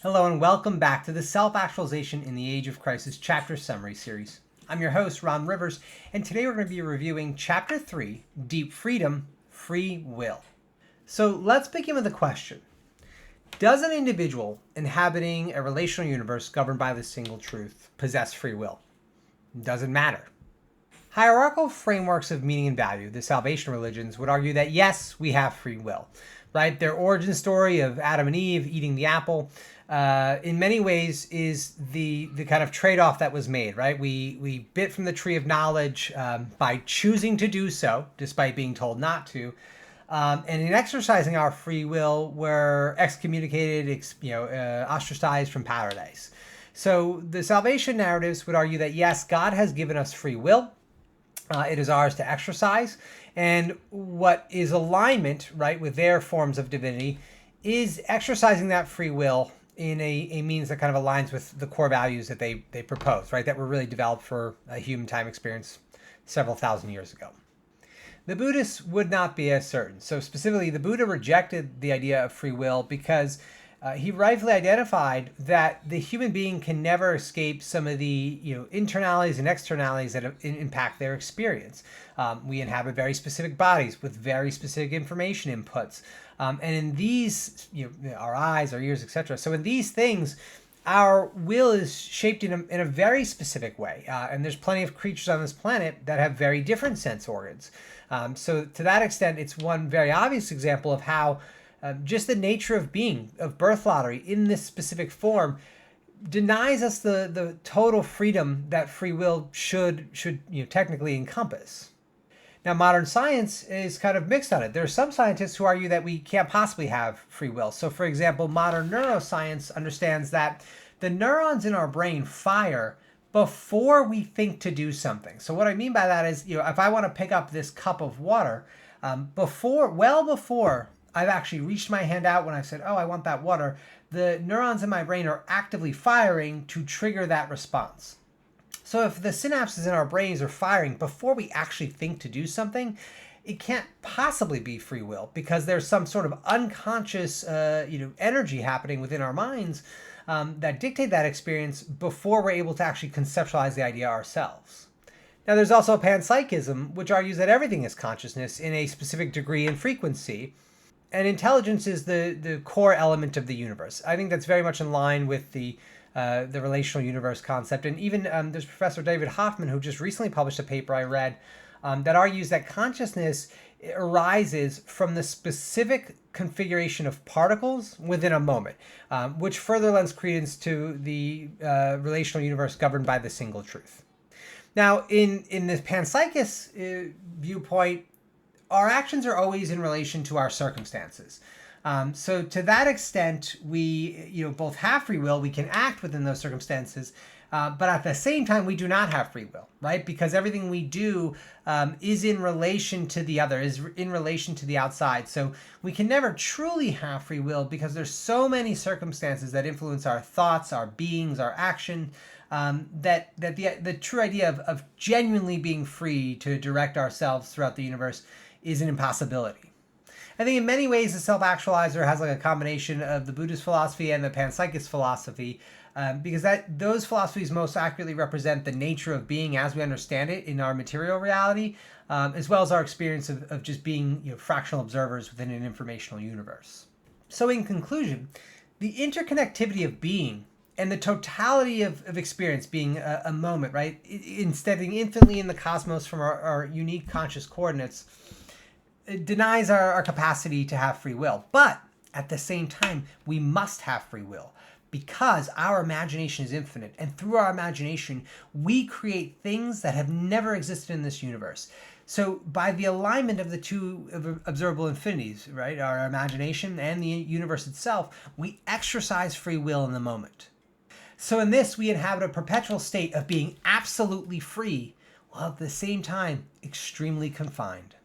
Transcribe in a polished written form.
Hello and welcome back to the Self-Actualization in the Age of Crisis Chapter Summary Series. I'm your host, Ron Rivers, and today we're going to be reviewing Chapter 3, Deep Freedom, Free Will. So let's begin with a question. Does an individual inhabiting a relational universe governed by the single truth possess free will? Doesn't matter. Hierarchical frameworks of meaning and value, the salvation religions, would argue that yes, we have free will, right? Their origin story of Adam and Eve eating the apple, in many ways is the kind of trade-off that was made, right? We bit from the tree of knowledge by choosing to do so, despite being told not to. And in exercising our free will, we're excommunicated, ostracized from paradise. So the salvation narratives would argue that yes, God has given us free will. It is ours to exercise. And what is alignment, right, with their forms of divinity is exercising that free will in a means that kind of aligns with the core values that they propose, right, that were really developed for a human time experience several thousand years ago. The Buddhists would not be as certain. So specifically, the Buddha rejected the idea of free will because he rightfully identified that the human being can never escape some of the internalities and externalities that impact their experience. We inhabit very specific bodies with very specific information inputs. And in these, our eyes, our ears, etc. So in these things, our will is shaped in a very specific way. And there's plenty of creatures on this planet that have very different sense organs. So to that extent, it's one very obvious example of how just the nature of being, of birth lottery in this specific form, denies us the total freedom that free will should technically encompass. Now, modern science is kind of mixed on it. There are some scientists who argue that we can't possibly have free will. So, for example, modern neuroscience understands that the neurons in our brain fire before we think to do something. So what I mean by that is, if I want to pick up this cup of water, well before I've actually reached my hand out when I've said, oh, I want that water, the neurons in my brain are actively firing to trigger that response. So if the synapses in our brains are firing before we actually think to do something, it can't possibly be free will because there's some sort of unconscious energy happening within our minds that dictate that experience before we're able to actually conceptualize the idea ourselves. Now, there's also panpsychism, which argues that everything is consciousness in a specific degree and frequency, and intelligence is the core element of the universe. I think that's very much in line with the relational universe concept. And even there's Professor David Hoffman, who just recently published a paper I read that argues that consciousness arises from the specific configuration of particles within a moment, which further lends credence to the relational universe governed by the single truth. Now, in the panpsychist viewpoint, our actions are always in relation to our circumstances. So to that extent, we both have free will, we can act within those circumstances, but at the same time, we do not have free will, right? Because everything we do is in relation to the other, is in relation to the outside. So we can never truly have free will because there's so many circumstances that influence our thoughts, our beings, our action, that the true idea of genuinely being free to direct ourselves throughout the universe is an impossibility. I think in many ways the self-actualizer has like a combination of the Buddhist philosophy and the panpsychist philosophy, because those philosophies most accurately represent the nature of being as we understand it in our material reality, as well as our experience of just being fractional observers within an informational universe. So in conclusion, the interconnectivity of being and the totality of experience being a moment, right, stepping infinitely in the cosmos from our unique conscious coordinates, it denies our capacity to have free will. But at the same time, we must have free will because our imagination is infinite. And through our imagination, we create things that have never existed in this universe. So by the alignment of the two observable infinities, right, our imagination and the universe itself, we exercise free will in the moment. So in this, we inhabit a perpetual state of being absolutely free, while at the same time, extremely confined.